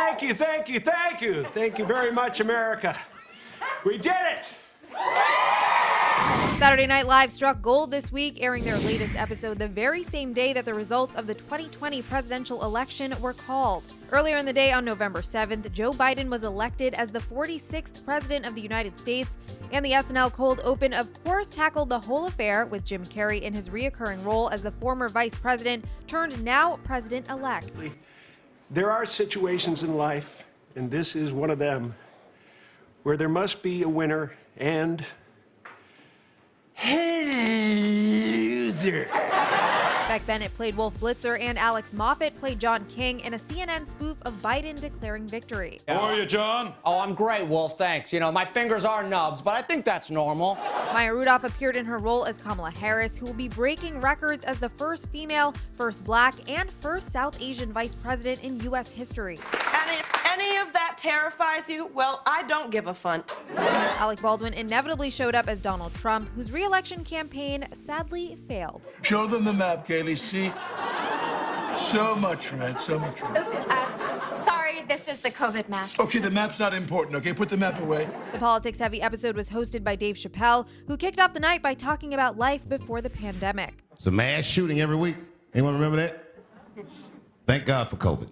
Thank you, thank you, thank you. Thank you very much, America. We did it! Saturday Night Live struck gold this week, airing their latest episode the very same day that the results of the 2020 presidential election were called. Earlier in the day on November 7th, Joe Biden was elected as the 46th president of the United States, and the SNL cold open of course tackled the whole affair with Jim Carrey in his reoccurring role as the former vice president turned now president-elect. There are situations in life, and this is one of them, where there must be a winner and loser. Beck Bennett played Wolf Blitzer, and Alex Moffat played John King in a CNN spoof of Biden declaring victory. How are you, John? Oh, I'm great, Wolf, thanks. You know, my fingers are nubs, but I think that's normal. Maya Rudolph appeared in her role as Kamala Harris, who will be breaking records as the first female, first black, and first South Asian vice president in U.S. history. And if any of that terrifies you, well, I don't give a funt. Alec Baldwin inevitably showed up as Donald Trump, whose re-election campaign sadly failed. Show them the map, Kaylee. See? So much red, so much red. Sorry, this is the COVID map. Okay, the map's not important, okay? Put the map away. The politics-heavy episode was hosted by Dave Chappelle, who kicked off the night by talking about life before the pandemic. It's a mass shooting every week. Anyone remember that? Thank God for COVID.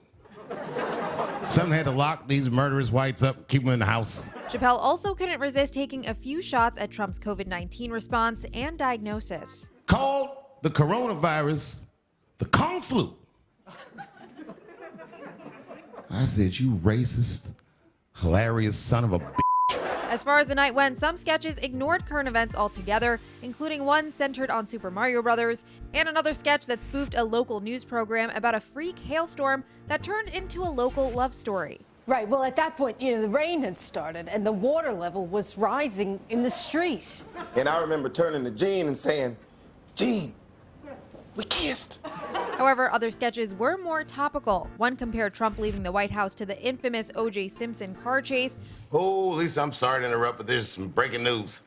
Someone had to lock these murderous whites up, keep them in the house. Chappelle also couldn't resist taking a few shots at Trump's COVID-19 response and diagnosis. Called the coronavirus the Kung Flu. I said, you racist, hilarious son of a bitch. As far as the night went, some sketches ignored current events altogether, including one centered on Super Mario Bros., and another sketch that spoofed a local news program about a freak hailstorm that turned into a local love story. Right, well, at that point, the rain had started and the water level was rising in the street. And I remember turning to Gene and saying, Gene, we kissed. However, other sketches were more topical. One compared Trump leaving the White House to the infamous O.J. Simpson car chase. Oh, Lisa, I'm sorry to interrupt, but there's some breaking news.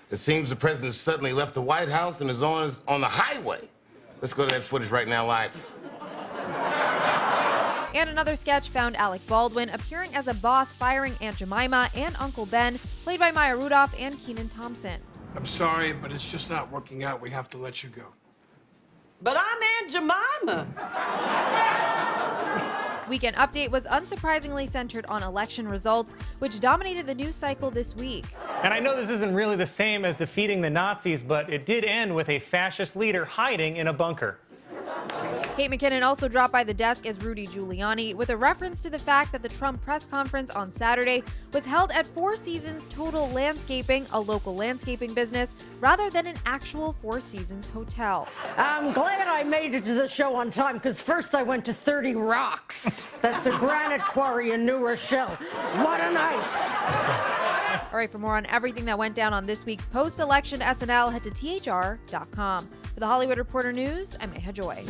It seems the president suddenly left the White House and is on the highway. Let's go to that footage right now live. And another sketch found Alec Baldwin appearing as a boss firing Aunt Jemima and Uncle Ben, played by Maya Rudolph and Kenan Thompson. I'm sorry, but it's just not working out. We have to let you go. But I'm Aunt Jemima. Weekend Update was unsurprisingly centered on election results, which dominated the news cycle this week. And I know this isn't really the same as defeating the Nazis, but it did end with a fascist leader hiding in a bunker. Kate McKinnon also dropped by the desk as Rudy Giuliani, with a reference to the fact that the Trump press conference on Saturday was held at Four Seasons Total Landscaping, a local landscaping business, rather than an actual Four Seasons hotel. I'm glad I made it to the show on time, because first I went to 30 Rocks. That's a granite quarry in New Rochelle. What a night! All right, for more on everything that went down on this week's post-election SNL, head to THR.com. For the Hollywood Reporter News, I'm Neha Joy.